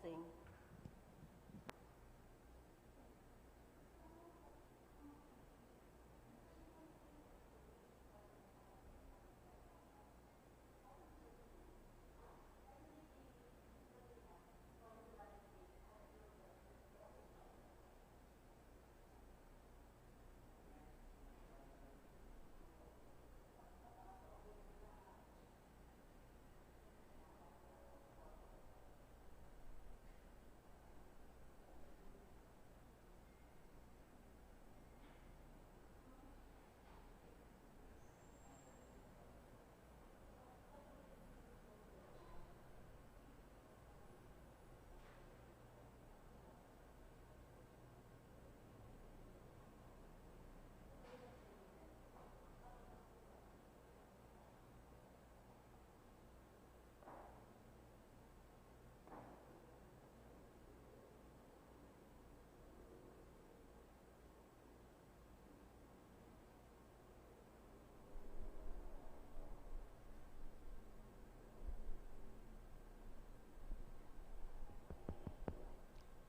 Testing.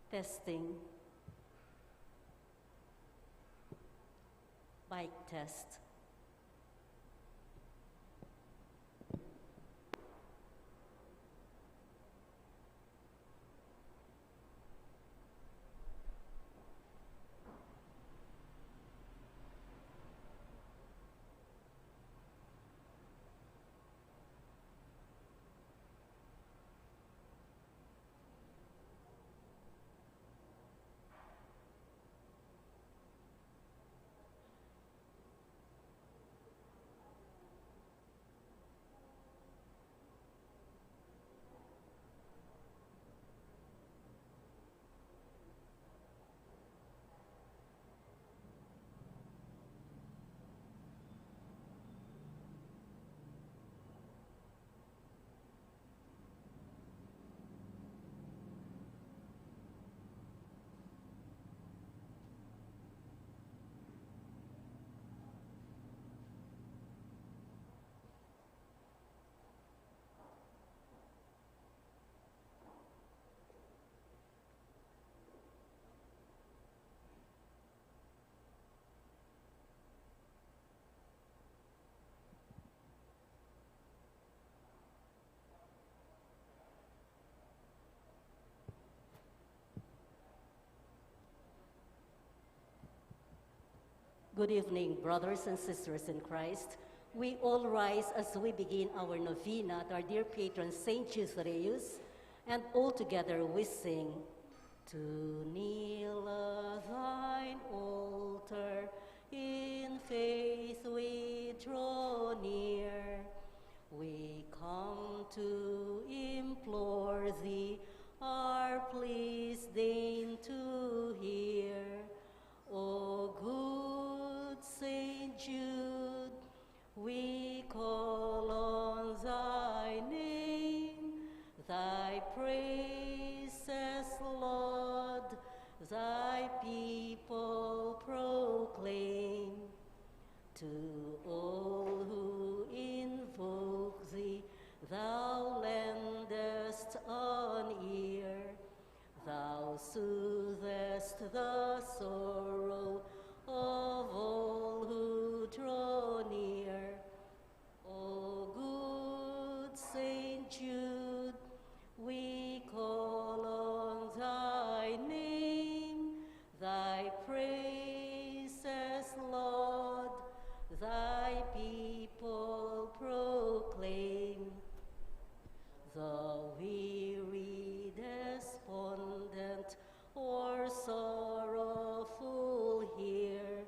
Testing. Mic test. Good evening, brothers and sisters in Christ. We all rise as we begin our novena at our dear patron, Saint Jude, and all together we sing, "To kneel at thine altar, in faith we draw near. We come to implore thee, our pleas deign to hear. O good Saint Jude, we call on thy name, thy praises, Lord, thy people proclaim. To all who invoke thee, thou lendest an ear. Thou soothest the sorrow of all who draw near. O good Saint Jude, we call on thy name, thy praises, Lord, thy people proclaim. The weary, despondent, or sorrowful here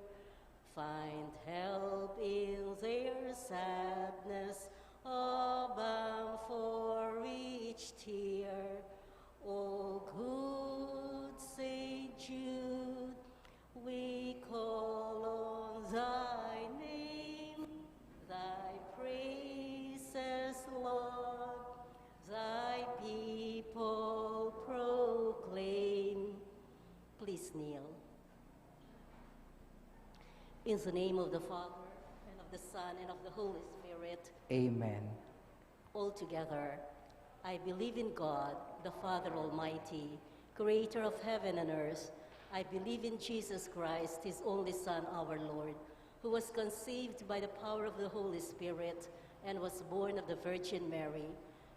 find help in their sadness, a balm for each tear. O good Saint Jude, we call on thy name, thy praises, Lord, thy people proclaim. Please kneel. In the name of the Father, and of the Son, and of the Holy Spirit. Amen. All together. I believe in God, the Father Almighty, creator of heaven and earth. I believe in Jesus Christ, his only Son, our Lord, who was conceived by the power of the Holy Spirit and was born of the Virgin Mary.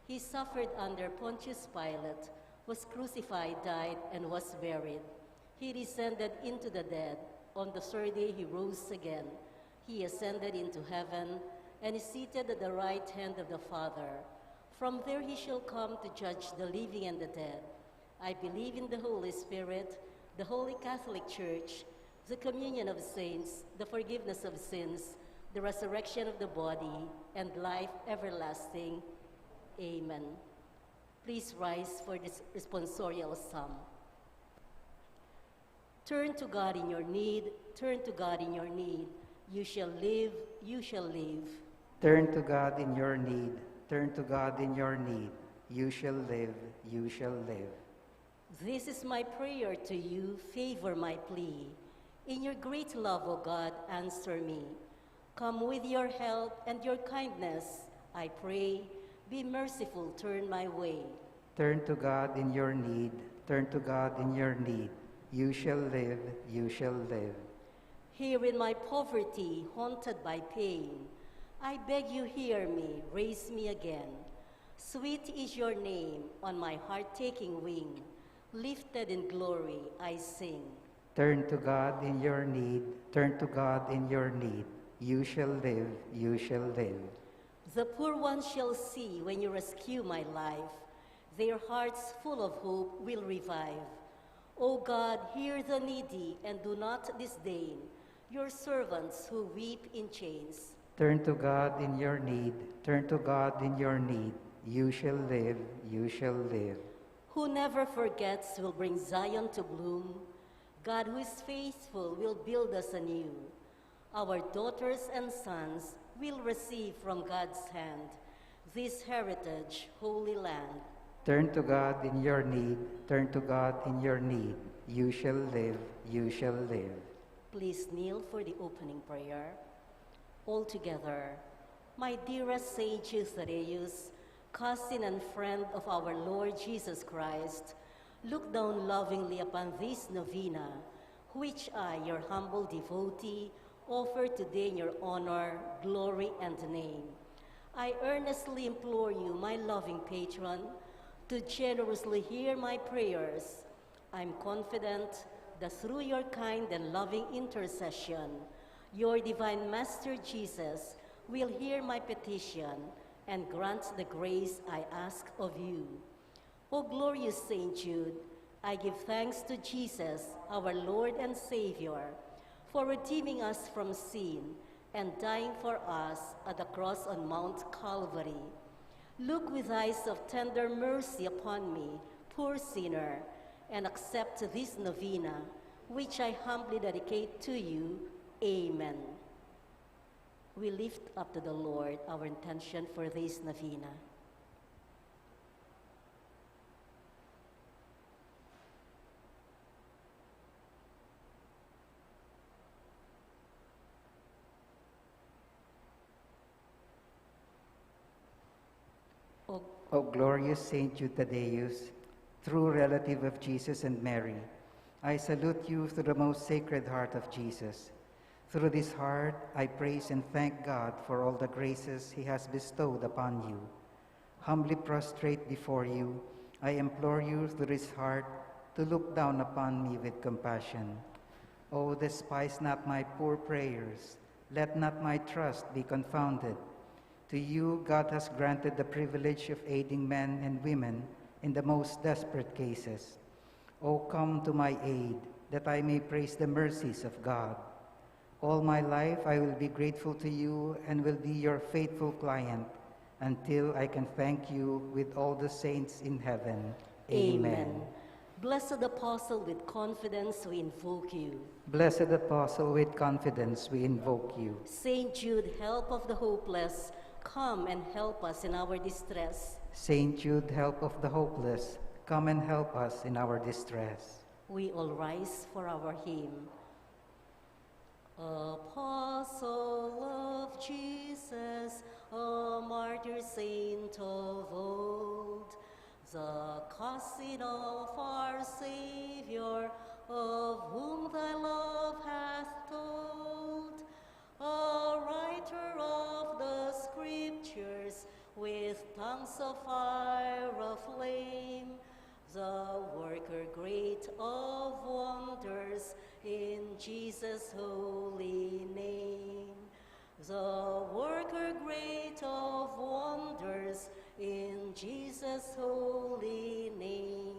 He suffered under Pontius Pilate, was crucified, died, and was buried. He descended into the dead. On the third day he rose again. He ascended into heaven and is seated at the right hand of the Father. From there he shall come to judge the living and the dead. I believe in the Holy Spirit, the Holy Catholic Church, the communion of saints, the forgiveness of sins, the resurrection of the body, and life everlasting. Amen. Please rise for this responsorial psalm. Turn to God in your need, turn to God in your need. You shall live, you shall live. Turn to God in your need, turn to God in your need. You shall live, you shall live. This is my prayer to you, favor my plea. In your great love, O God, answer me. Come with your help and your kindness, I pray. Be merciful, turn my way. Turn to God in your need, turn to God in your need. You shall live, you shall live. Here in my poverty, haunted by pain, I beg you hear me, raise me again. Sweet is your name on my heart-taking wing. Lifted in glory, I sing. Turn to God in your need, turn to God in your need. You shall live, you shall live. The poor ones shall see when you rescue my life. Their hearts full of hope will revive. O God, hear the needy and do not disdain your servants who weep in chains. Turn to God in your need, turn to God in your need. You shall live, you shall live. Who never forgets will bring Zion to bloom. God who is faithful will build us anew. Our daughters and sons will receive from God's hand this heritage, holy land. Turn to God in your need, turn to God in your need. You shall live, you shall live. Please kneel for the opening prayer. All together, my dearest Saint Jude Thaddeus, cousin and friend of our Lord Jesus Christ, look down lovingly upon this novena, which I, your humble devotee, offer today in your honor, glory, and name. I earnestly implore you, my loving patron, to generously hear my prayers. I'm confident that through your kind and loving intercession, your divine Master Jesus will hear my petition and grant the grace I ask of you. O glorious Saint Jude, I give thanks to Jesus, our Lord and Savior, for redeeming us from sin and dying for us at the cross on Mount Calvary. Look with eyes of tender mercy upon me, poor sinner, and accept this novena, which I humbly dedicate to you. Amen. We lift up to the Lord our intention for this novena. O glorious Saint Jude Thaddeus, true relative of Jesus and Mary, I salute you through the most sacred heart of Jesus. Through this heart, I praise and thank God for all the graces he has bestowed upon you. Humbly prostrate before you, I implore you through this heart to look down upon me with compassion. O despise not my poor prayers, let not my trust be confounded. To you, God has granted the privilege of aiding men and women in the most desperate cases. O come to my aid, that I may praise the mercies of God. All my life I will be grateful to you and will be your faithful client until I can thank you with all the saints in heaven. Amen. Blessed Apostle, with confidence we invoke you. Blessed Apostle, with confidence we invoke you. Saint Jude, help of the hopeless, come and help us in our distress. Saint Jude, help of the hopeless, come and help us in our distress. We all rise for our hymn. Apostle of Jesus, a martyr saint of old, the cousin of our Savior, of whom thy love hath told, a writer of the Scriptures, with tongues of fire aflame, the worker great of wonders, in Jesus' holy name. The worker great of wonders, in Jesus' holy name.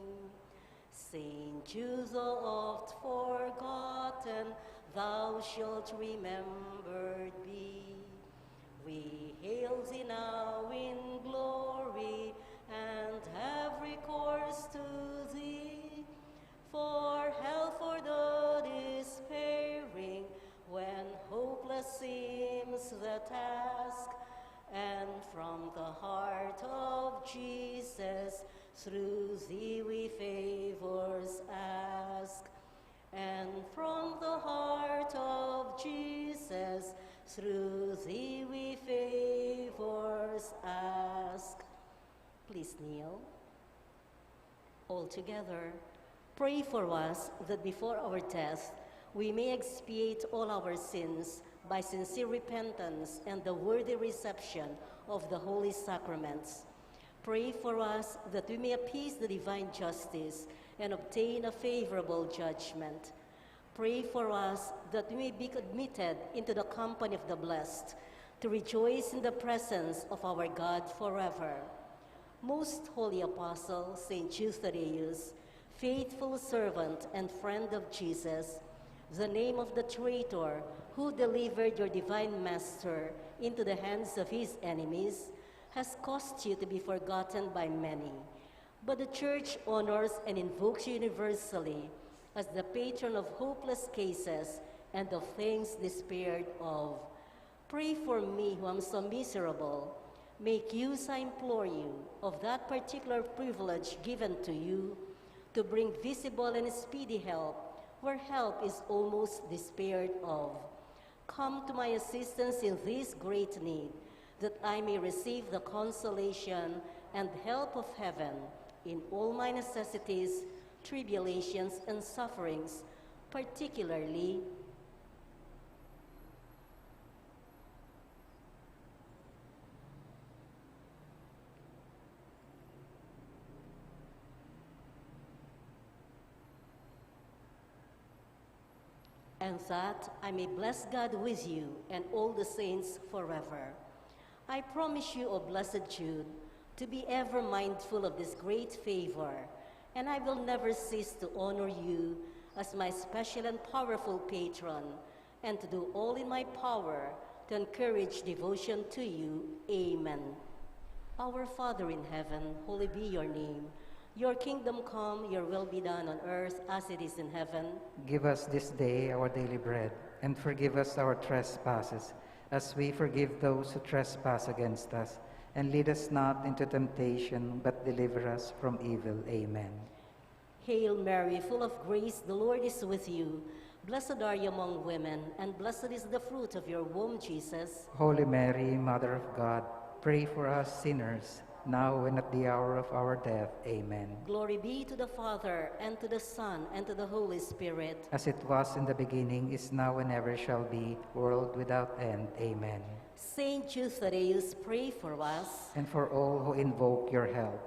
Saint Jude, thou oft forgotten, thou shalt remembered be. We hail thee now in glory, and have recourse to thee, for help for the despairing, when hopeless seems the task, and from the heart of Jesus, through thee we favors ask. And from the heart of Jesus, through thee we favors ask. Please kneel. All together, pray for us that before our death, we may expiate all our sins by sincere repentance and the worthy reception of the holy sacraments. Pray for us that we may appease the divine justice and obtain a favorable judgment. Pray for us that we may be admitted into the company of the blessed, to rejoice in the presence of our God forever. Most holy Apostle, Saint Jude Thaddeus, faithful servant and friend of Jesus, the name of the traitor who delivered your divine Master into the hands of his enemies, has caused you to be forgotten by many. But the Church honors and invokes you universally as the patron of hopeless cases and of things despaired of. Pray for me who am so miserable. Make use, I implore you, of that particular privilege given to you to bring visible and speedy help where help is almost despaired of. Come to my assistance in this great need, that I may receive the consolation and help of heaven in all my necessities, tribulations, and sufferings, particularly and that I may bless God with you and all the saints forever. I promise you, O blessed Jude, to be ever mindful of this great favor, and I will never cease to honor you as my special and powerful patron, and to do all in my power to encourage devotion to you. Amen. Our Father in heaven, holy be your name. Your kingdom come, your will be done on earth as it is in heaven. Give us this day our daily bread, and forgive us our trespasses, as we forgive those who trespass against us. And lead us not into temptation, but deliver us from evil. Amen. Hail Mary, full of grace, the Lord is with you. Blessed are you among women, and blessed is the fruit of your womb, Jesus. Holy Mary, Mother of God, pray for us sinners, now and at the hour of our death. Amen. Glory be to the Father, and to the Son, and to the Holy Spirit. As it was in the beginning, is now, and ever shall be, world without end. Amen. Saint Jude Thaddeus, pray for us. And for all who invoke your help.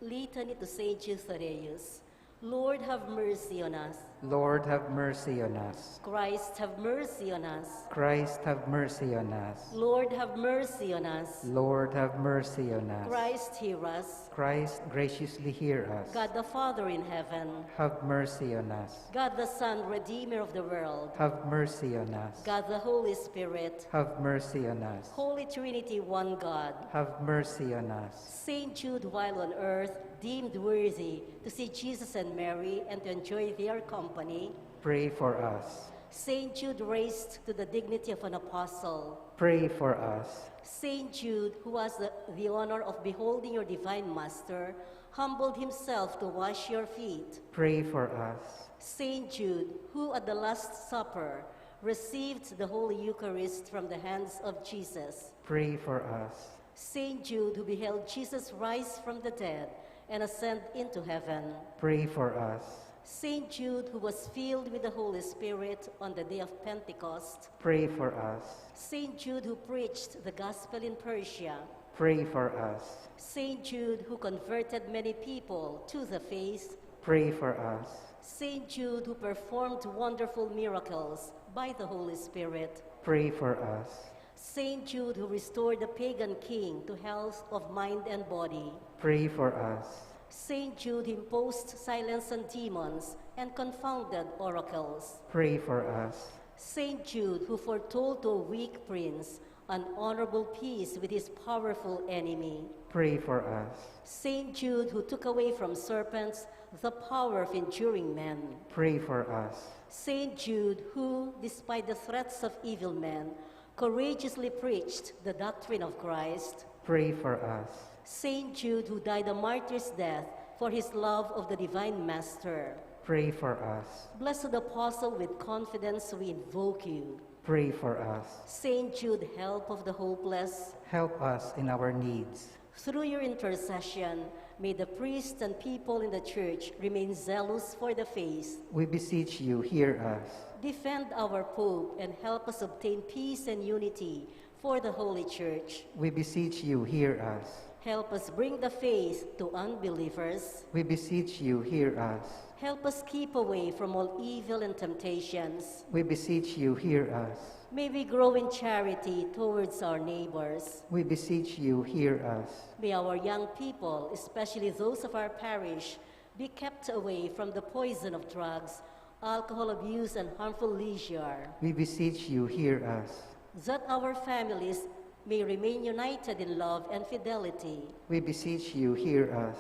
Litany to Saint Jude Thaddeus. Lord, have mercy on us. Lord, have mercy on us. Christ, have mercy on us. Christ, have mercy on us. Lord, have mercy on us. Lord, have mercy on us. Christ, hear us. Christ, graciously hear us. God the Father in heaven. Have mercy on us. God the Son, Redeemer of the world. Have mercy on us. God the Holy Spirit. Have mercy on us. Holy Trinity, one God. Have mercy on us. Saint Jude, while on earth, deemed worthy to see Jesus and Mary and to enjoy their company, pray for us. Saint Jude, raised to the dignity of an apostle, pray for us. Saint Jude, who has the honor of beholding your divine Master, humbled himself to wash your feet. Pray for us. Saint Jude, who at the Last Supper received the Holy Eucharist from the hands of Jesus, pray for us. Saint Jude, who beheld Jesus rise from the dead and ascend into heaven. Pray for us. Saint Jude, who was filled with the Holy Spirit on the day of Pentecost. Pray for us. Saint Jude, who preached the gospel in Persia. Pray for us. Saint Jude, who converted many people to the faith. Pray for us. Saint Jude, who performed wonderful miracles by the Holy Spirit. Pray for us. Saint Jude, who restored the pagan king to health of mind and body. Pray for us. Saint Jude imposed silence on demons and confounded oracles. Pray for us. Saint Jude, who foretold to a weak prince an honorable peace with his powerful enemy. Pray for us. Saint Jude, who took away from serpents the power of enduring men. Pray for us. Saint Jude, who, despite the threats of evil men, courageously preached the doctrine of Christ. Pray for us. Saint Jude, who died a martyr's death for his love of the divine Master. Pray for us. Blessed Apostle, with confidence we invoke you. Pray for us. Saint Jude, help of the hopeless, Help us in our needs. through your intercession, may the priests and people in the Church remain zealous for the faith. We beseech you, hear us. Defend our Pope and help us obtain peace and unity for the Holy Church. We beseech you, hear us. Help us bring the faith to unbelievers. We beseech you, hear us. Help us keep away from all evil and temptations. We beseech you, hear us. May we grow in charity towards our neighbors. We beseech you, hear us. May our young people, especially those of our parish, be kept away from the poison of drugs, alcohol abuse, and harmful leisure. We beseech you, hear us. That our families may remain united in love and fidelity. We beseech you, hear us.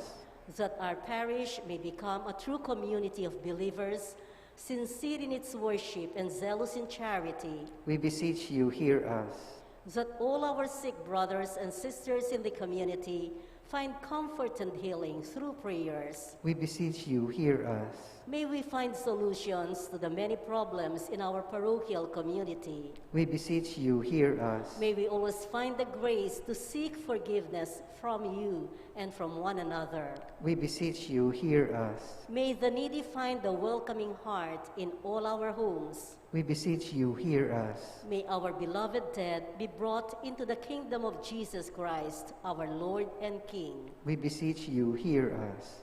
That our parish may become a true community of believers, sincere in its worship and zealous in charity. We beseech you, hear us. That all our sick brothers and sisters in the community find comfort and healing through prayers. We beseech you, hear us. May we find solutions to the many problems in our parochial community. We beseech you, hear us. May we always find the grace to seek forgiveness from you and from one another. We beseech you, hear us. May the needy find a welcoming heart in all our homes. We beseech you, hear us. May our beloved dead be brought into the kingdom of Jesus Christ, our Lord and King. We beseech you, hear us.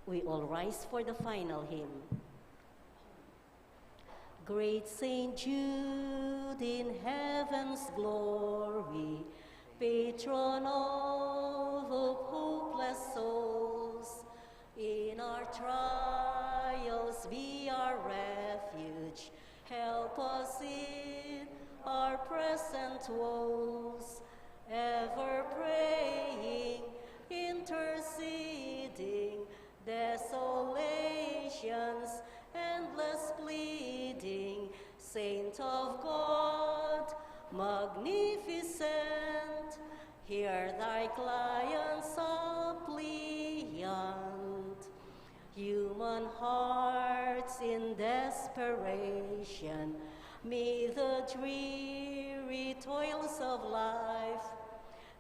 We all rise for the final hymn. Great Saint Jude in heaven's glory, patron of hopeless souls, in our trials be our refuge, help us in our present woes, ever praying, interceding, desolations, endless pleading, Saint of God, magnificent, hear thy client suppliant. Human hearts in desperation, may the dreary toils of life,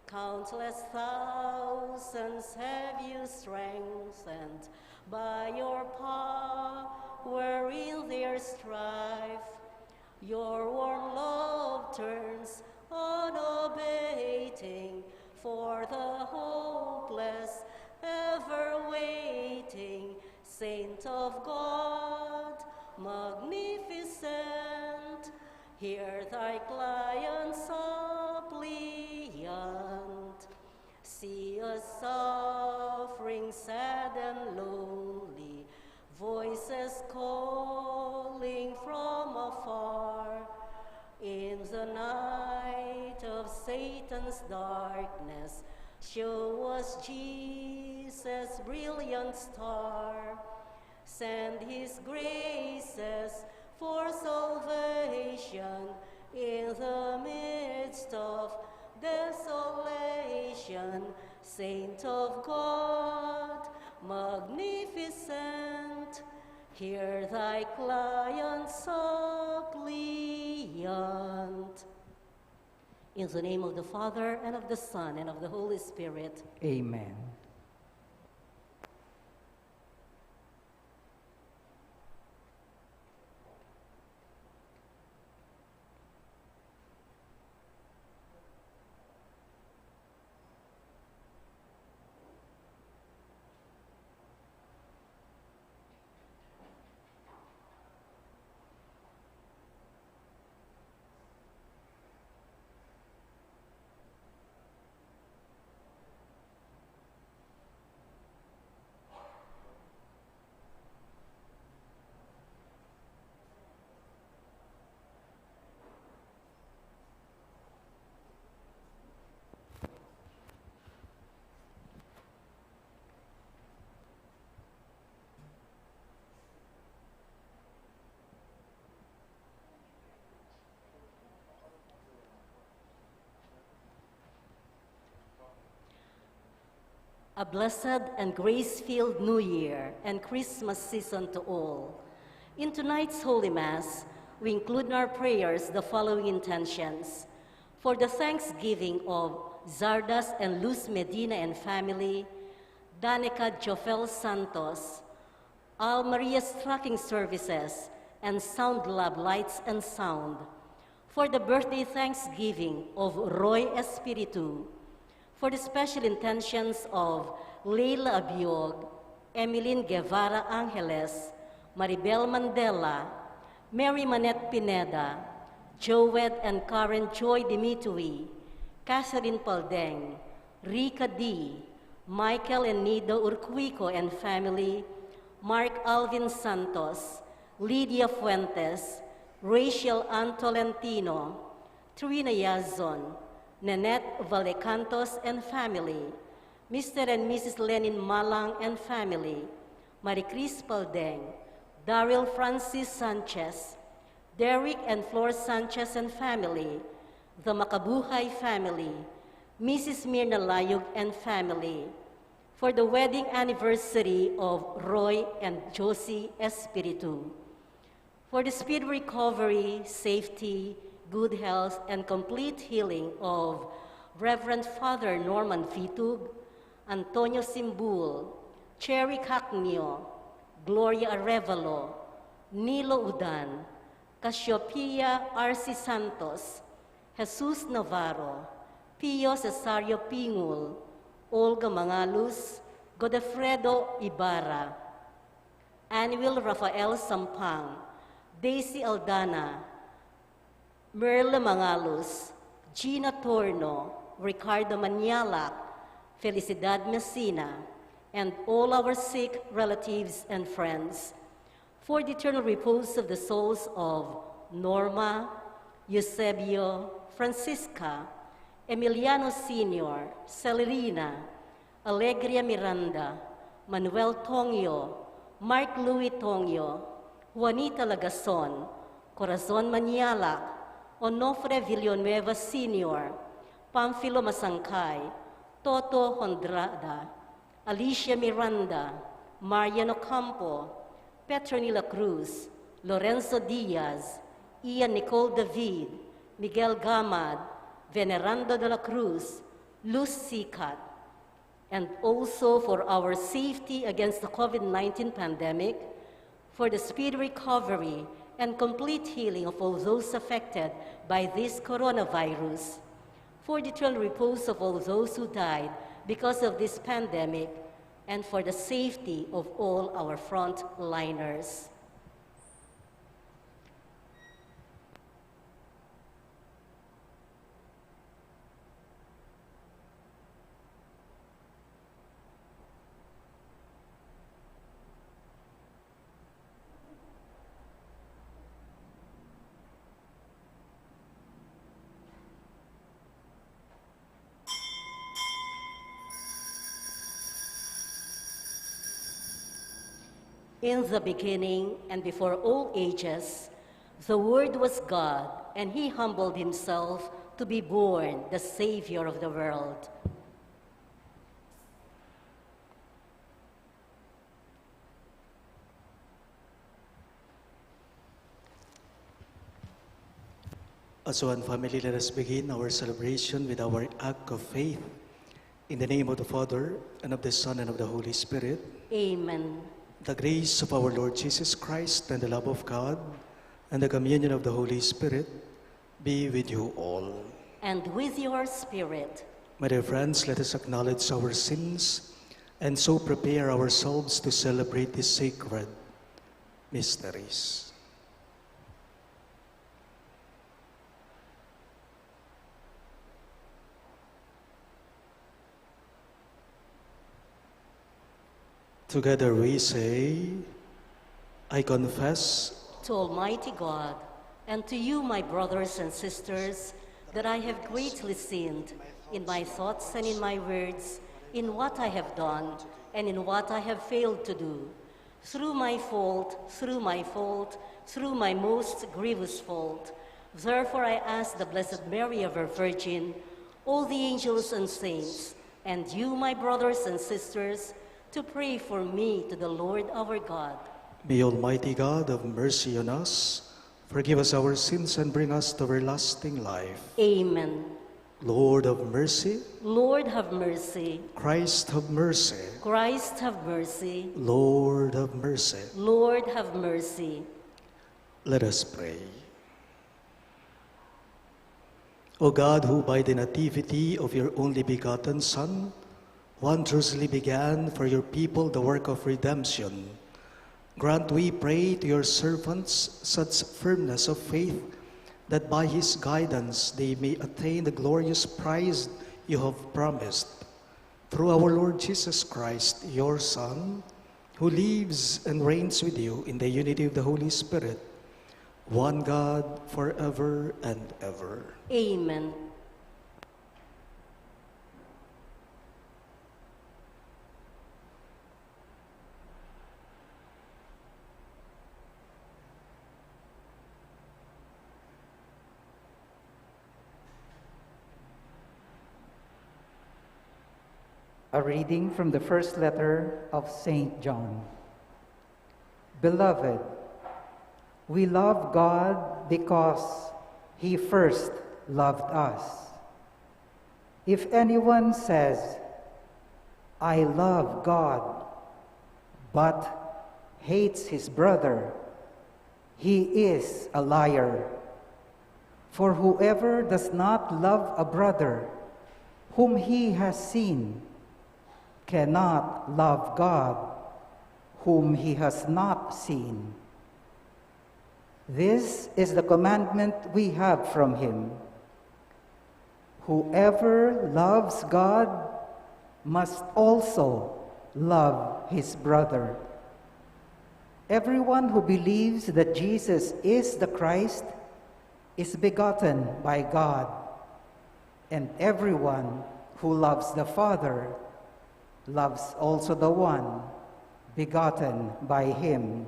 countless thousands have you strengthened by your power in their strife. Your warm love turns unabating for the hopeless, ever waiting. Saint of God, magnificent, hear thy client suppliant. See us suffering, sad and lonely, voices calling from afar. In the night of Satan's darkness, show us Jesus' brilliant star. Send his graces for salvation in the midst of desolation. Saint of God, magnificent, hear thy client suppliant. In the name of the Father, and of the Son, and of the Holy Spirit. Amen. A blessed and grace-filled New Year and Christmas season to all. In tonight's Holy Mass, we include in our prayers the following intentions. For the thanksgiving of Zardas and Luz Medina and family, Danica Jofel Santos, Al Maria's Tracking Services, and Sound Lab Lights and Sound. For the birthday thanksgiving of Roy Espiritu, for the special intentions of Leila Abiog, Emeline Guevara Angeles, Maribel Mandela, Mary Manette Pineda, Joed and Karen Joy Dimitri, Catherine Paldeng, Rika D., Michael and Nido Urquico and family, Mark Alvin Santos, Lydia Fuentes, Rachel Ann Tolentino, Trina Yazon, Nanette Valecantos and family, Mr. and Mrs. Lenin Malang and family, Maricris Paldeng, Daryl Francis Sanchez, Derek and Flor Sanchez and family, the Makabuhay family, Mrs. Mirna Layug and family, for the wedding anniversary of Roy and Josie Espiritu, for the speed recovery, safety, good health, and complete healing of Reverend Father Norman Fitug, Antonio Simbul, Cherry Cacnio, Gloria Arevalo, Nilo Udan, Casiopia Arce Santos, Jesus Navarro, Pio Cesario Pingul, Olga Mangalus, Godefredo Ibarra, Anuel Rafael Sampang, Daisy Aldana, Merle Mangalus, Gina Torno, Ricardo Manialac, Felicidad Messina, and all our sick relatives and friends, for the eternal repose of the souls of Norma, Eusebio, Francisca, Emiliano Sr., Celerina, Alegria Miranda, Manuel Tongyo, Mark Louis Tongyo, Juanita Lagason, Corazon Manialac, Onofre Villanueva Sr., Pamphilo Masangkay, Toto Hondrada, Alicia Miranda, Mariano Campo, Petronila Cruz, Lorenzo Diaz, Ian Nicole David, Miguel Gamad, Venerando de la Cruz, Luz Sicat, and also for our safety against the COVID-19 pandemic, for the speedy recovery and complete healing of all those affected by this coronavirus, for the eternal repose of all those who died because of this pandemic, and for the safety of all our frontliners. In the beginning and before all ages, the Word was God, and he humbled himself to be born the Savior of the world. As one family, let us begin our celebration with our act of faith. In the name of the Father, and of the Son, and of the Holy Spirit. Amen. The grace of our Lord Jesus Christ, and the love of God, and the communion of the Holy Spirit be with you all. And with your spirit. My dear friends, let us acknowledge our sins and so prepare ourselves to celebrate these sacred mysteries. Together we say, I confess to Almighty God, and to you, my brothers and sisters, that I have greatly sinned in my thoughts and in my words, in what I have done and in what I have failed to do. Through my fault, through my most grievous fault. Therefore I ask the Blessed Mary, ever Virgin, all the angels and saints, And you, my brothers and sisters, to pray for me to the Lord our God. May Almighty God have mercy on us, forgive us our sins, and bring us to everlasting life. Amen. Lord have mercy. Lord, have mercy. Christ have mercy. Christ, have mercy. Lord have mercy. Lord, have mercy. Let us pray. O God, who by the nativity of your only begotten Son, wondrously began for your people the work of redemption, grant, we pray, to your servants such firmness of faith that by his guidance they may attain the glorious prize you have promised. Through our Lord Jesus Christ, your Son, who lives and reigns with you in the unity of the Holy Spirit, one God, forever and ever. Amen. A reading from the first letter of St. John. Beloved, we love God because he first loved us. If anyone says, I love God, but hates his brother, he is a liar. For whoever does not love a brother whom he has seen cannot love God whom he has not seen. This is the commandment we have from him. Whoever loves God must also love his brother. Everyone who believes that Jesus is the Christ is begotten by God, and everyone who loves the Father loves also the one begotten by him.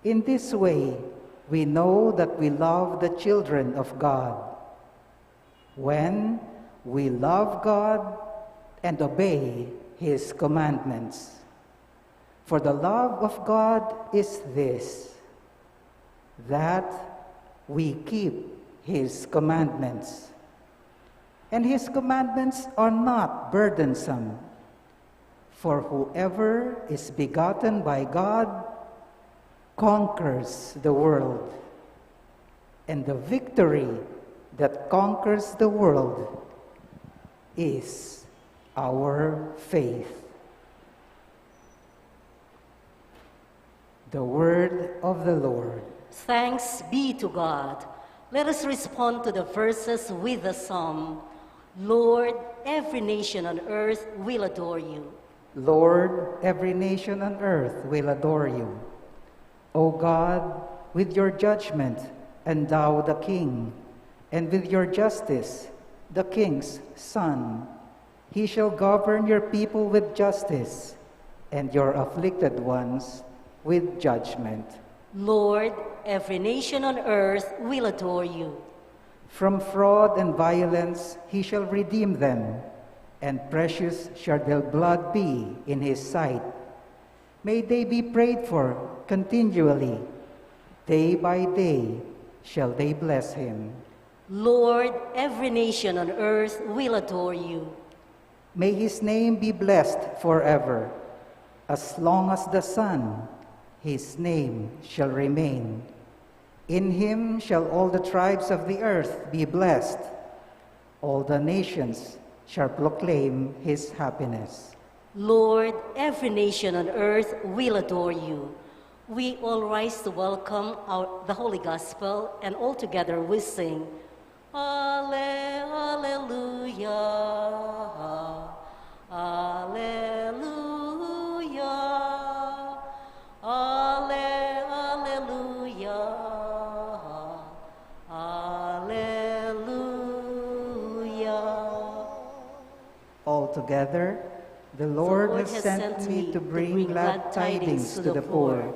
In this way, we know that we love the children of God, when we love God and obey his commandments. For the love of God is this, that we keep his commandments. And his commandments are not burdensome, for whoever is begotten by God conquers the world. And the victory that conquers the world is our faith. The word of the Lord. Thanks be to God. Let us respond to the verses with the psalm. Lord, every nation on earth will adore you. Lord, every nation on earth will adore you. O God, with your judgment, endow the king, and with your justice, the king's son. He shall govern your people with justice, and your afflicted ones with judgment. Lord, every nation on earth will adore you. From fraud and violence he shall redeem them, and precious shall their blood be in his sight. May they be prayed for continually. Day by day shall they bless him. Lord, every nation on earth will adore you. May his name be blessed forever. As long as the sun, his name shall remain. In him shall all the tribes of the earth be blessed. All the nations shall proclaim his happiness. Lord, every nation on earth will adore you. We all rise to welcome the Holy Gospel, and all together we sing, Alleluia, Alleluia, Alleluia, Alleluia. All together, the Lord has sent me to bring glad tidings to the poor,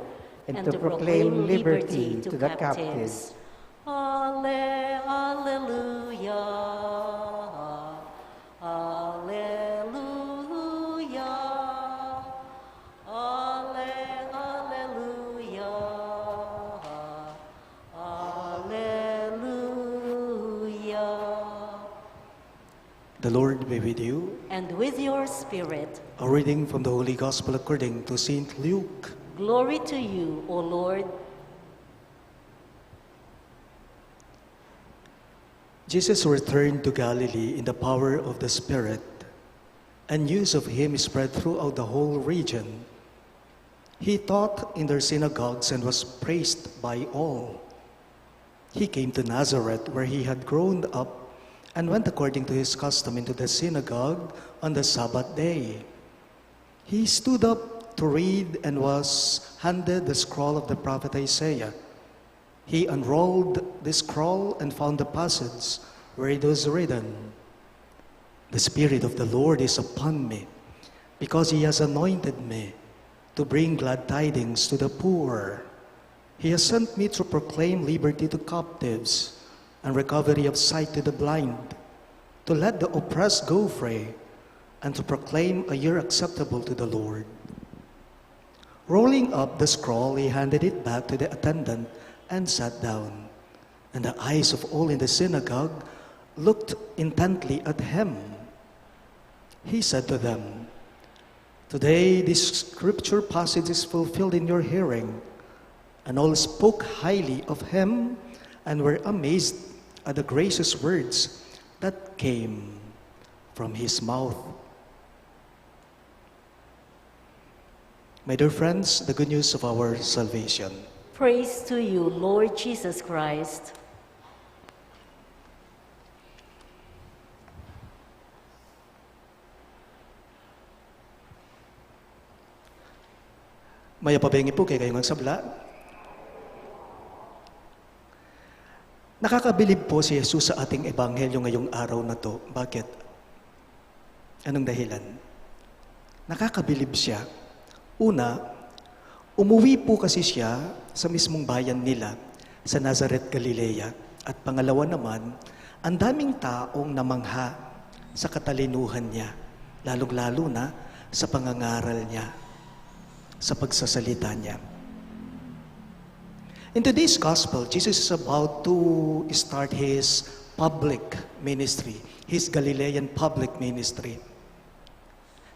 and to proclaim liberty to the captives. Alleluia, Alleluia. The Lord be with you. And with your spirit. A reading from the Holy Gospel according to St. Luke. Glory to you, O Lord. Jesus returned to Galilee in the power of the Spirit, and news of him spread throughout the whole region. He taught in their synagogues and was praised by all. He came to Nazareth, where he had grown up, and went according to his custom into the synagogue on the Sabbath day. He stood up to read and was handed the scroll of the prophet Isaiah. He unrolled the scroll and found the passage where it was written, "The Spirit of the Lord is upon me, because he has anointed me to bring glad tidings to the poor. He has sent me to proclaim liberty to captives and recovery of sight to the blind, to let the oppressed go free, and to proclaim a year acceptable to the Lord." Rolling up the scroll, he handed it back to the attendant and sat down. And the eyes of all in the synagogue looked intently at him. He said to them, "Today this scripture passage is fulfilled in your hearing." And all spoke highly of him and were amazed at the gracious words that came from his mouth. My dear friends, the good news of our salvation. Praise to you, Lord Jesus Christ. Maya pabengi po kay kayong magsabla. Nakakabilib po si Jesus sa ating ebanghelyo ngayong araw na to. Bakit? Anong dahilan? Nakakabilib siya. Una, umuwi po kasi siya sa mismong bayan nila sa Nazareth, Galilea. At pangalawa naman, ang daming taong namangha sa katalinuhan niya, lalong-lalo na sa pangangaral niya, sa pagsasalita niya. In today's gospel, Jesus is about to start his public ministry, his Galilean public ministry.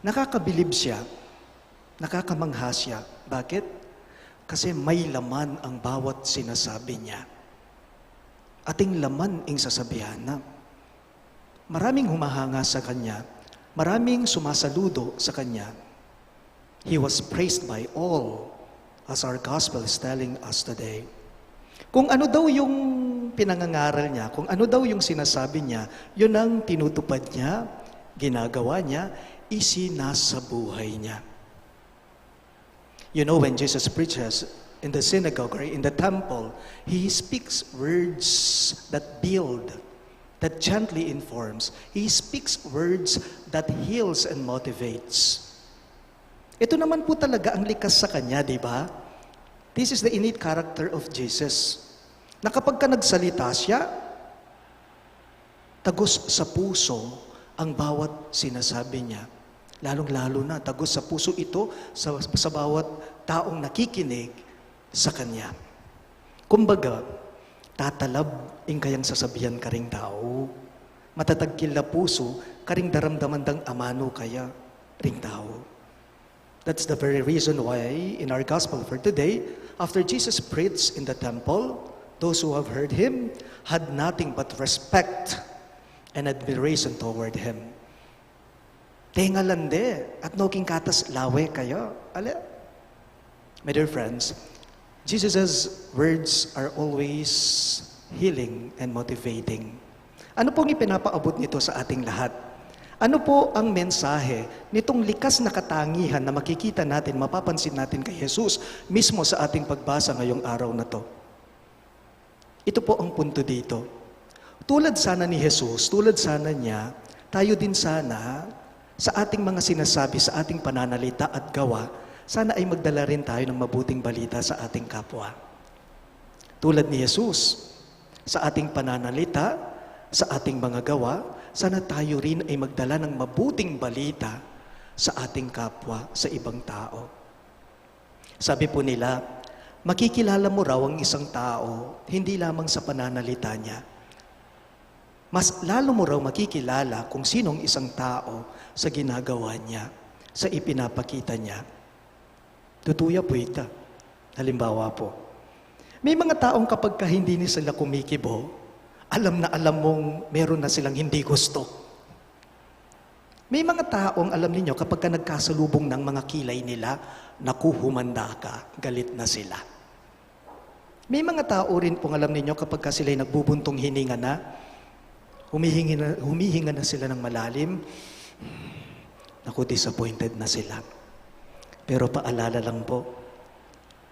Nakakabilib siya, nakakamangha siya. Bakit? Kasi may laman ang bawat sinasabi niya. Ating laman ang sasabihan na maraming humahanga sa kanya, maraming sumasaludo sa kanya. He was praised by all, as our gospel is telling us today. Kung ano daw yung pinangangaral niya, kung ano daw yung sinasabi niya, yun ang tinutupad niya, ginagawa niya, isinasabuhay niya. You know, when Jesus preaches in the synagogue or in the temple, he speaks words that build, that gently informs. He speaks words that heals and motivates. Ito naman po talaga ang likas sa kanya, di ba? This is the innate character of Jesus. Na kapag ka nagsalita siya, tagos sa puso ang bawat sinasabi niya. Lalong-lalo na, tagos sa puso ito sa bawat taong nakikinig sa kanya. Kumbaga, tatalab ang kayang sasabihan karing tao. Matatagkil na puso, karing daramdaman dang amano kaya ring tao. That's the very reason why in our gospel for today, after Jesus preached in the temple, those who have heard him had nothing but respect and admiration toward him. Tenga lande at noking katas lawe kayo. Ale. My dear friends, Jesus' words are always healing and motivating. Ano pong ipinapaabot nito sa ating lahat? Ano po ang mensahe nitong likas na katangihan na makikita natin, mapapansin natin kay Jesus mismo sa ating pagbasa ngayong araw na to? Ito po ang punto dito. Tulad sana ni Jesus, tulad sana niya, tayo din sana sa ating mga sinasabi, sa ating pananalita at gawa, sana ay magdala rin tayo ng mabuting balita sa ating kapwa. Tulad ni Jesus, sa ating pananalita, sa ating mga gawa, sana tayo rin ay magdala ng mabuting balita sa ating kapwa, sa ibang tao. Sabi po nila, makikilala mo raw ang isang tao, hindi lamang sa pananalita niya. mas lalo mo raw makikilala kung sinong isang tao sa ginagawa niya, sa ipinapakita niya. Tutuya po ito. Halimbawa po, may mga taong kapag hindi ni sila kumikibo, alam na alam mong meron na silang hindi gusto. May mga taong alam ninyo kapag nagkasalubong ng mga kilay nila, naku, humanda ka, galit na sila. May mga tao rin pong alam ninyo kapag sila'y nagbubuntong hininga na, humihinga na sila ng malalim, naku, disappointed na sila. Pero paalala lang po,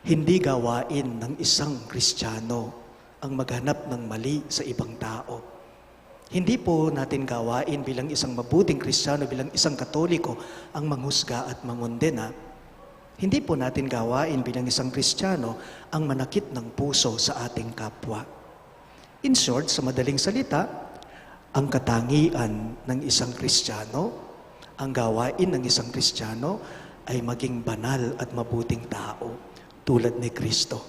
hindi gawain ng isang Kristiyano ang maghanap ng mali sa ibang tao. Hindi po natin gawain bilang isang mabuting Kristiyano, bilang isang Katoliko, ang manghusga at mangondena. Hindi po natin gawain bilang isang Kristiyano ang manakit ng puso sa ating kapwa. In short, sa madaling salita, ang katangian ng isang Kristiyano, ang gawain ng isang Kristiyano ay maging banal at mabuting tao tulad ni Kristo.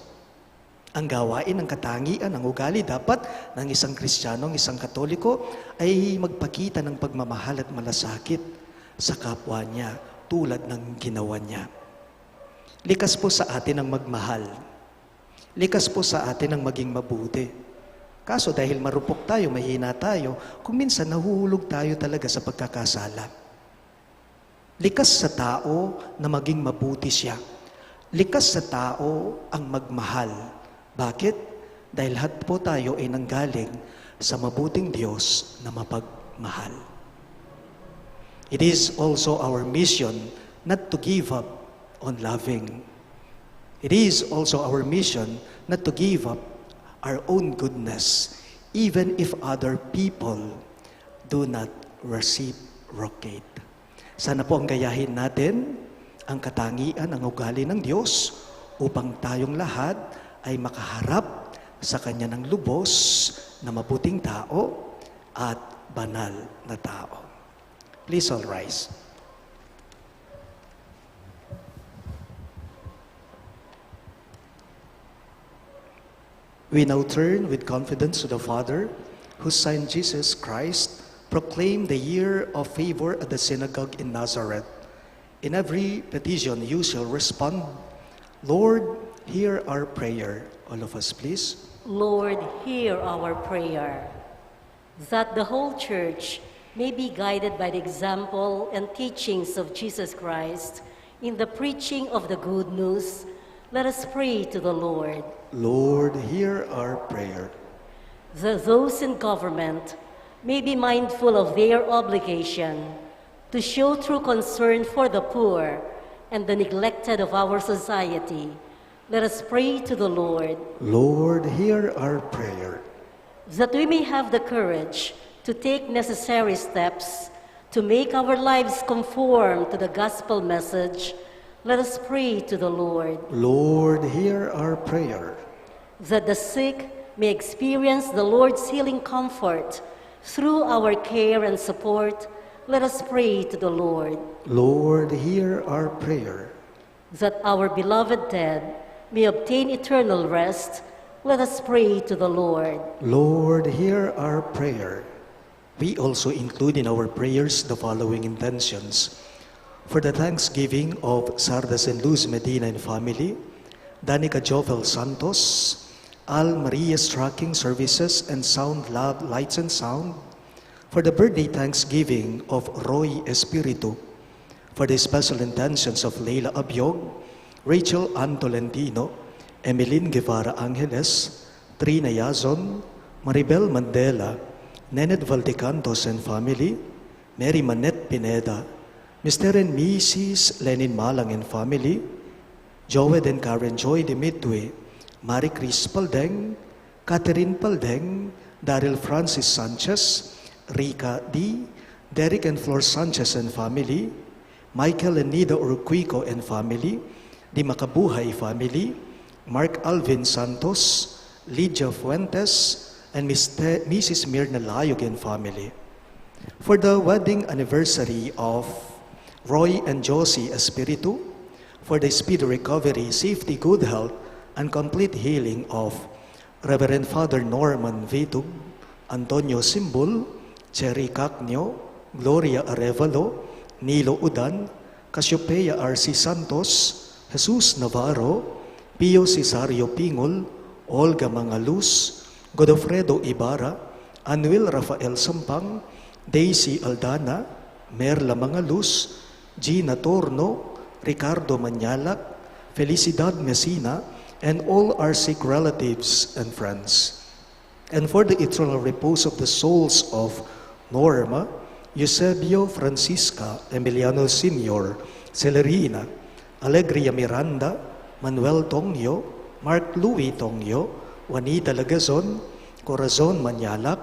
Ang gawain ng katangian, ng ugali dapat ng isang Kristiyano, ng isang Katoliko ay magpakita ng pagmamahal at malasakit sa kapwa niya tulad ng ginawa niya. Likas po sa atin ang magmahal. Likas po sa atin ang maging mabuti. Kaso dahil marupok tayo, mahina tayo, kung minsan nahuhulog tayo talaga sa pagkakasala. Likas sa tao na maging mabuti siya. Likas sa tao ang magmahal. Bakit? Dahil lahat po tayo ay nanggaling sa mabuting Diyos na mapagmahal. It is also our mission not to give up on loving. It is also our mission not to give up our own goodness, even if other people do not reciprocate. Sana po ang gayahin natin ang katangian, ang ugali ng Diyos upang tayong lahat ay makaharap sa Kanya ng lubos na mabuting tao at banal na tao. Please all rise. We now turn with confidence to the Father, whose Son Jesus Christ proclaimed the year of favor at the synagogue in Nazareth. In every petition you shall respond, Lord, hear our prayer. All of us, please. Lord, hear our prayer. That the whole church may be guided by the example and teachings of Jesus Christ in the preaching of the good news, let us pray to the Lord. Lord, hear our prayer. That those in government may be mindful of their obligation to show true concern for the poor and the neglected of our society. Let us pray to the Lord. Lord, hear our prayer. That we may have the courage to take necessary steps to make our lives conform to the gospel message, let us pray to the Lord. Lord, hear our prayer. That the sick may experience the Lord's healing comfort through our care and support, let us pray to the Lord. Lord, hear our prayer. That our beloved dead may obtain eternal rest, let us pray to the Lord. Lord, hear our prayer. We also include in our prayers the following intentions. For the thanksgiving of Sardas and Luz Medina and family, Danica Jovel Santos, Al Maria's tracking services and sound lab, lights and sound, for the birthday thanksgiving of Roy Espiritu, for the special intentions of Leila Abiog, Rachel Ann Tolentino, Emeline Guevara Angeles, Trina Yazon, Maribel Mandela, Nened Valdecantos and family, Mary Manette Pineda, Mr. and Mrs. Lenin Malang and family, Joed and Karen Joy de Midway, Marie Chris Paldeng, Catherine Paldeng, Daryl Francis Sanchez, Rica D, Derek and Flor Sanchez and family, Michael and Nida Urquico and family, Di Makabuhay family, Mark Alvin Santos, Lydia Fuentes, and Mrs. Mirna Layog and family. For the wedding anniversary of Roy and Josie Espiritu, for the speedy recovery, safety, good health, and complete healing of Reverend Father Norman Vitug, Antonio Simbul, Cherry Cacnio, Gloria Arevalo, Nilo Udan, Cassiopeia R.C. Santos, Jesus Navarro, Pio Cesario Pingol, Olga Mangaluz, Godofredo Ibarra, Anuel Rafael Sampang, Daisy Aldana, Merla Mangaluz, Gina Torno, Ricardo Manyalak, Felicidad Messina, and all our sick relatives and friends. And for the eternal repose of the souls of Norma, Eusebio Francisca Emiliano Sr., Celerina, Alegria Miranda, Manuel Tongyo, Mark Louis Tongyo, Juanita Lagazon, Corazon Manyalak,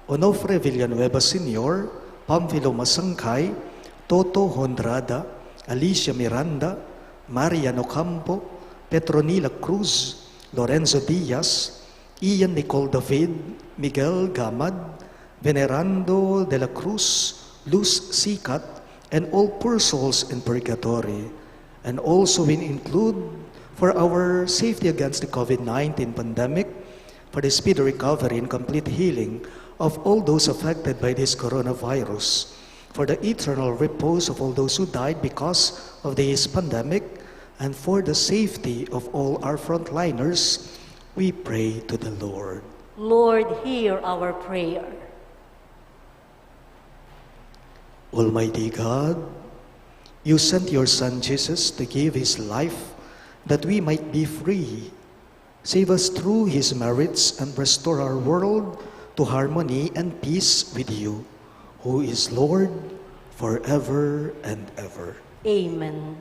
Onofre Villanueva Sr., Pamphilo Masangkay, Toto Hondrada, Alicia Miranda, Mariano Campo, Petronila Cruz, Lorenzo Diaz, Ian Nicole David, Miguel Gamad, Venerando de la Cruz, Luz Sikat, and all poor souls in purgatory. And also we include for our safety against the COVID-19 pandemic, for the speedy recovery and complete healing of all those affected by this coronavirus, for the eternal repose of all those who died because of this pandemic, and for the safety of all our frontliners, we pray to the Lord. Lord, hear our prayer. Almighty God, you sent your Son Jesus to give his life that we might be free. Save us through his merits and restore our world to harmony and peace with you, who is Lord forever and ever. Amen.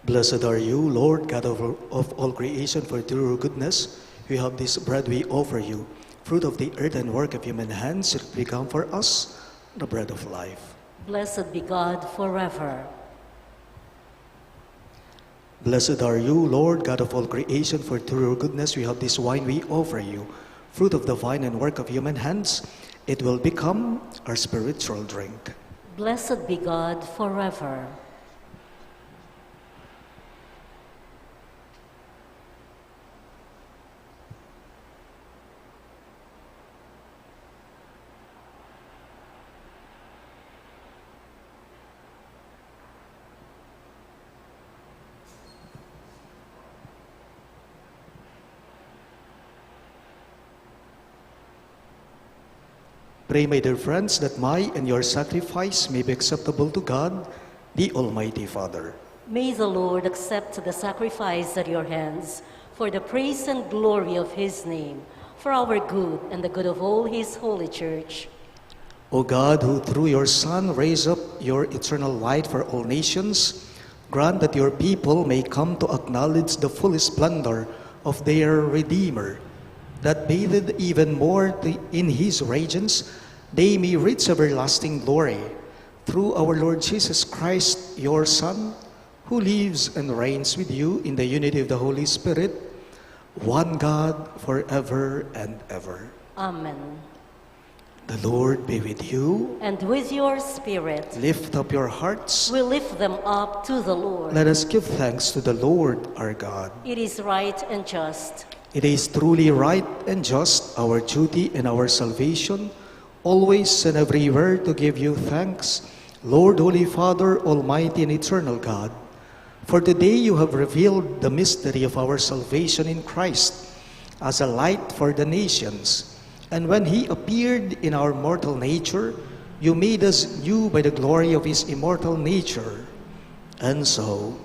Blessed are you, Lord, God of all creation, for through your goodness we have this bread we offer you, fruit of the earth and work of human hands, it become for us the bread of life. Blessed be God forever. Blessed are you, Lord, God of all creation, for through your goodness we have this wine we offer you, fruit of the vine and work of human hands, it will become our spiritual drink. Blessed be God forever. Pray, my dear friends, that my and your sacrifice may be acceptable to God, the Almighty Father. May the Lord accept the sacrifice at your hands for the praise and glory of his name, for our good and the good of all his holy church. O God, who through your Son raised up your eternal light for all nations, grant that your people may come to acknowledge the full splendor of their Redeemer, that bathed even more in his radiance, they may reach everlasting glory. Through our Lord Jesus Christ, your Son, who lives and reigns with you in the unity of the Holy Spirit, one God forever and ever. Amen. The Lord be with you. And with your spirit. Lift up your hearts. We lift them up to the Lord. Let us give thanks to the Lord our God. It is right and just. It is truly right and just, our duty and our salvation, always and everywhere to give you thanks, Lord, Holy Father, Almighty and eternal God. For today you have revealed the mystery of our salvation in Christ as a light for the nations. And when he appeared in our mortal nature, you made us new by the glory of his immortal nature. And so,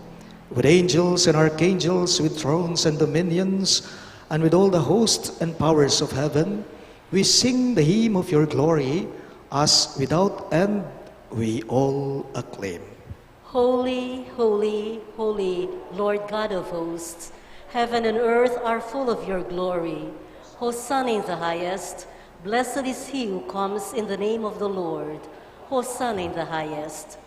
with angels and archangels, with thrones and dominions, and with all the hosts and powers of heaven, we sing the hymn of your glory, as without end we all acclaim. Holy, holy, holy, Lord God of hosts, heaven and earth are full of your glory. Hosanna in the highest. Blessed is he who comes in the name of the Lord. Hosanna in the highest.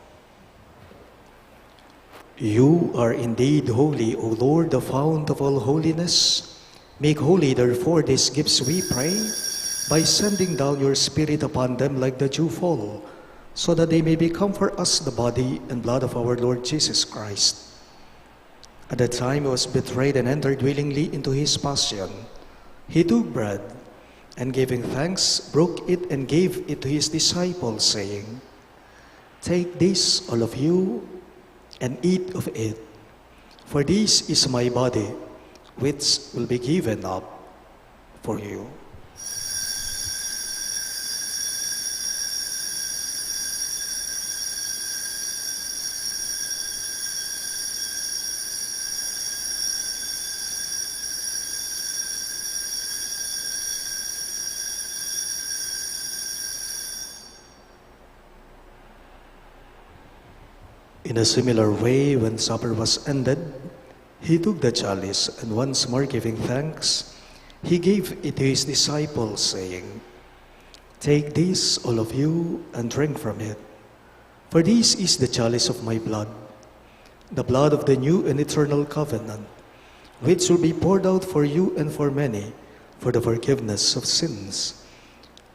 You are indeed holy, O Lord, the fount of all holiness. Make holy, therefore, these gifts, we pray, by sending down your Spirit upon them like the dewfall, so that they may become for us the body and blood of our Lord Jesus Christ. At the time he was betrayed and entered willingly into his passion, he took bread, and giving thanks, broke it and gave it to his disciples, saying, "Take this, all of you, and eat of it, for this is my body, which will be given up for you." In a similar way, when supper was ended, he took the chalice, and once more giving thanks, he gave it to his disciples, saying, "Take this, all of you, and drink from it. For this is the chalice of my blood, the blood of the new and eternal covenant, which will be poured out for you and for many for the forgiveness of sins.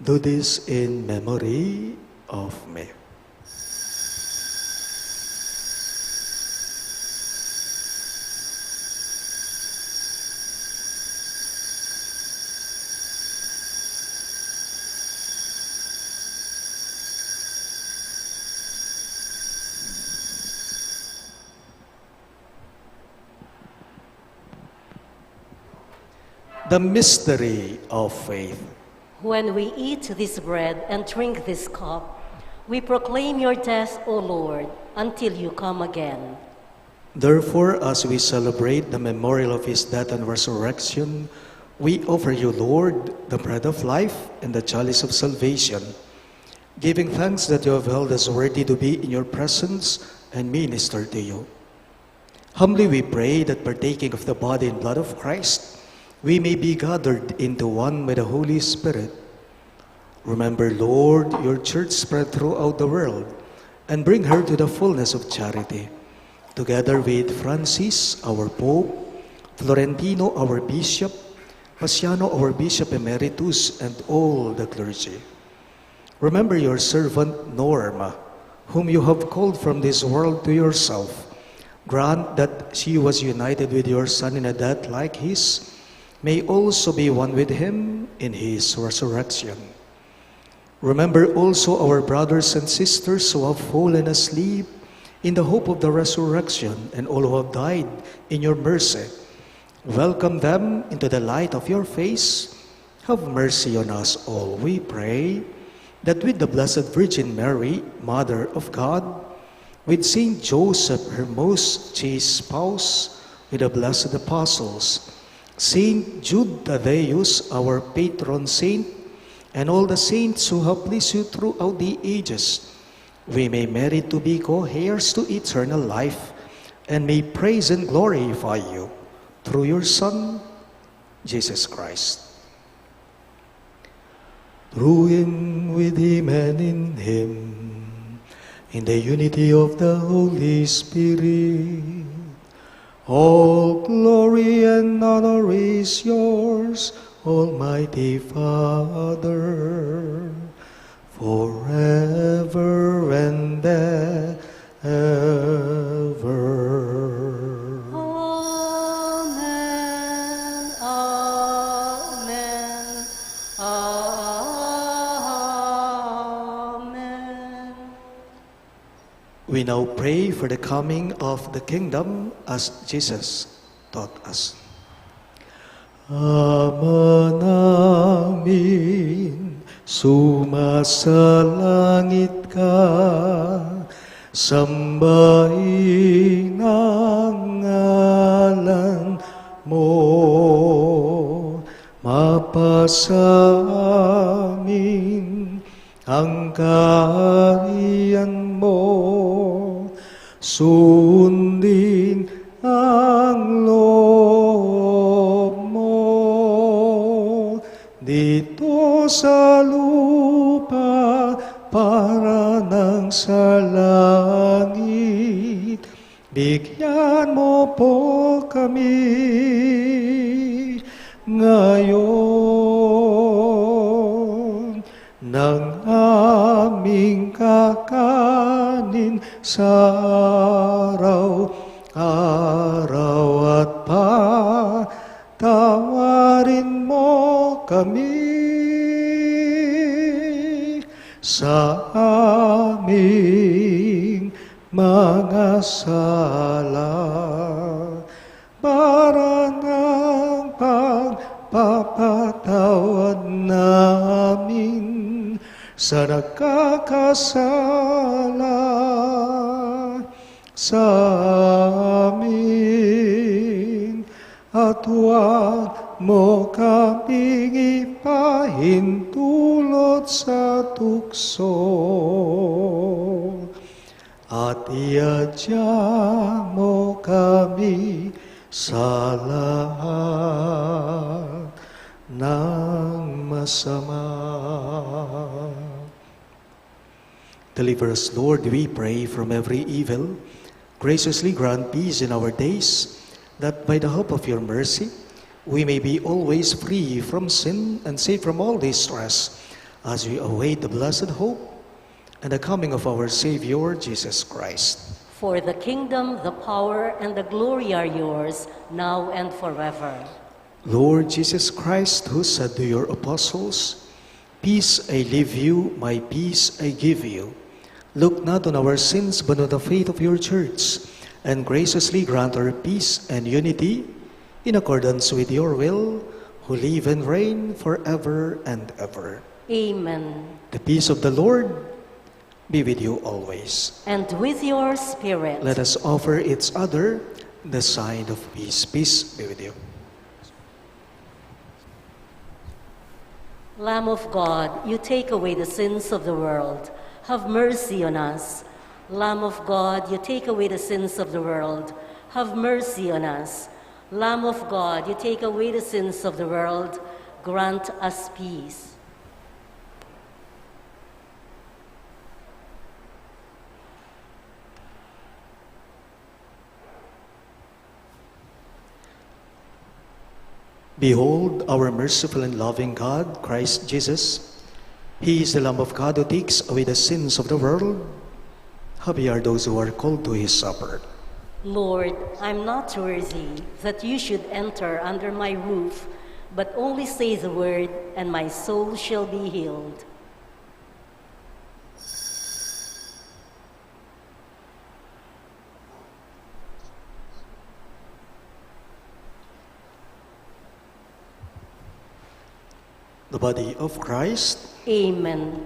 Do this in memory of me." The mystery of faith. When we eat this bread and drink this cup, we proclaim your death, O Lord, until you come again. Therefore, as we celebrate the memorial of his death and resurrection, we offer you, Lord, the bread of life and the chalice of salvation, giving thanks that you have held us worthy to be in your presence and minister to you. Humbly we pray that, partaking of the body and blood of Christ, we may be gathered into one by the Holy Spirit. Remember, Lord, your church spread throughout the world, and bring her to the fullness of charity, together with Francis, our Pope, Florentino, our Bishop, Paciano, our Bishop Emeritus, and all the clergy. Remember your servant Norma, whom you have called from this world to yourself. Grant that she was united with your Son in a death like his, may also be one with him in his resurrection. Remember also our brothers and sisters who have fallen asleep in the hope of the resurrection, and all who have died in your mercy. Welcome them into the light of your face. Have mercy on us all, we pray, that with the Blessed Virgin Mary, Mother of God, with Saint Joseph, her most chaste spouse, with the blessed apostles, Saint Jude Thaddeus, our patron saint, and all the saints who have pleased you throughout the ages, we may merit to be co-heirs to eternal life, and may praise and glorify you through your Son, Jesus Christ. Through him, with him, and in him, in the unity of the Holy Spirit, all glory and honor is yours, Almighty Father, forever and ever. Amen, amen, amen. We now pray for the coming of the kingdom as Jesus taught us. Ama namin, Sumasalangit ka, sambahin ang ngalan mo. Mapasa amin ang kaharian mo, sundin ang loob mo. Dito sa lupa para nang sa langit, bigyan mo po kami ngayon ng aming kakanin sa araw-araw at patawarin mo kami sa aming mga sala, para ng pagpapatawad namin sa nagkakasala sa amin, at huwag mo kaming ipahintulot sa tukso, at iadya mo kami sa lahat ng masama. Deliver us, Lord, we pray, from every evil. Graciously grant peace in our days, that by the hope of your mercy, we may be always free from sin and safe from all distress, as we await the blessed hope and the coming of our Savior, Jesus Christ. For the kingdom, the power, and the glory are yours, now and forever. Lord Jesus Christ, who said to your apostles, "Peace I leave you, my peace I give you," look not on our sins, but on the faith of your church, and graciously grant her peace and unity in accordance with your will, who live and reign forever and ever. Amen. The peace of the Lord be with you always. And with your spirit. Let us offer each other the sign of peace. Peace be with you. Lamb of God, you take away the sins of the world. Have mercy on us. Lamb of God, you take away the sins of the world. Have mercy on us. Lamb of God, you take away the sins of the world. Grant us peace. Behold, our merciful and loving God, Christ Jesus. He is the Lamb of God who takes away the sins of the world. Happy are those who are called to his supper. Lord, I'm not worthy that you should enter under my roof, but only say the word, and my soul shall be healed. The body of Christ. Amen.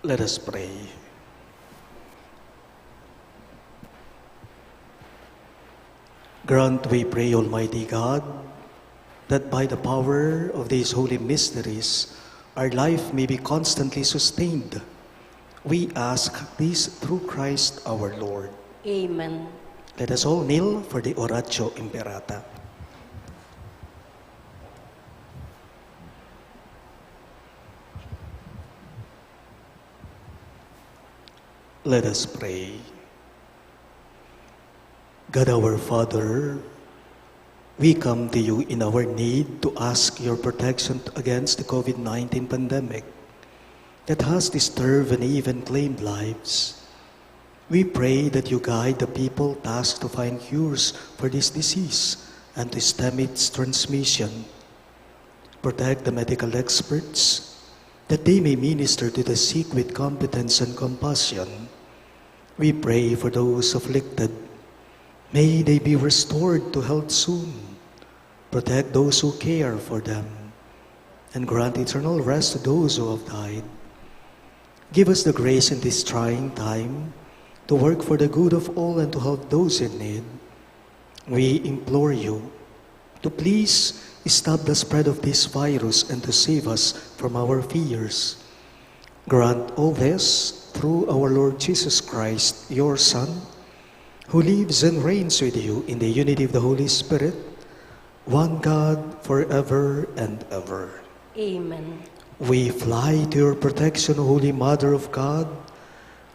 Let us pray. Grant, we pray, Almighty God, that by the power of these holy mysteries, our life may be constantly sustained. We ask this through Christ our Lord. Amen. Let us all kneel for the Oratio Imperata. Let us pray. God our Father, we come to you in our need to ask your protection against the COVID-19 pandemic that has disturbed and even claimed lives. We pray that you guide the people tasked to find cures for this disease and to stem its transmission. Protect the medical experts that they may minister to the sick with competence and compassion. We pray for those afflicted. May they be restored to health soon. Protect those who care for them, and grant eternal rest to those who have died. Give us the grace in this trying time to work for the good of all and to help those in need. We implore you to please stop the spread of this virus and to save us from our fears. Grant all this through our Lord Jesus Christ, your Son, who lives and reigns with you in the unity of the Holy Spirit, one God, forever and ever. Amen. We fly to your protection, Holy Mother of God.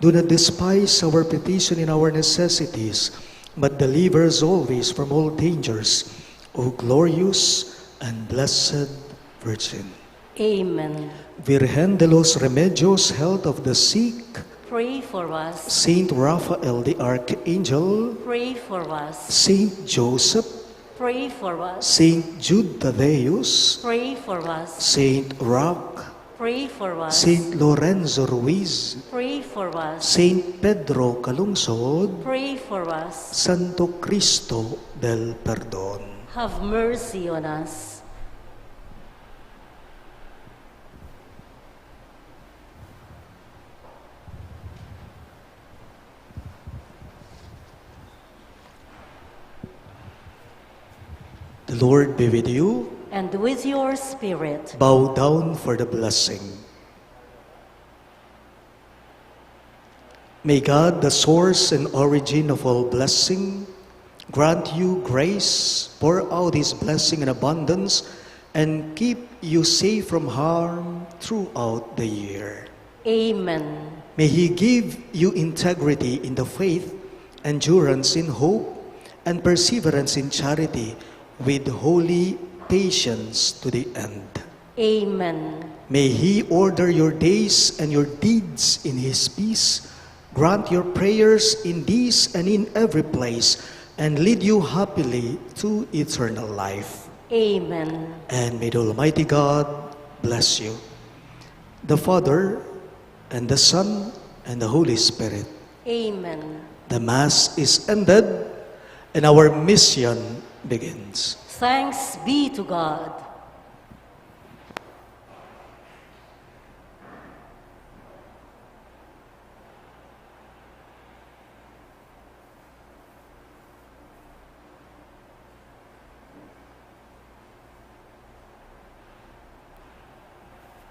Do not despise our petition in our necessities, but deliver us always from all dangers, O glorious and blessed Virgin. Amen. Virgen de los Remedios, health of the sick, Pray for us. Saint Raphael the Archangel, Pray for us. Saint Joseph, Pray for us. Saint Jude Thaddeus, Pray for us. Saint Roque, Pray for us. Saint Lorenzo Ruiz, Pray for us. Saint Pedro Calungsod, Pray for us. Santo Cristo del Perdón. Have mercy on us. The Lord be with you. And with your spirit. Bow down for the blessing. May God, the source and origin of all blessing, grant you grace, pour out His blessing in abundance, and keep you safe from harm throughout the year. Amen. May He give you integrity in the faith, endurance in hope, and perseverance in charity, with holy patience to the end. Amen. May He order your days and your deeds in His peace, grant your prayers in this and in every place, and lead you happily to eternal life. Amen. And may the Almighty God bless you, the Father, and the Son, and the Holy Spirit. Amen. The Mass is ended, and our mission begins. Thanks be to God.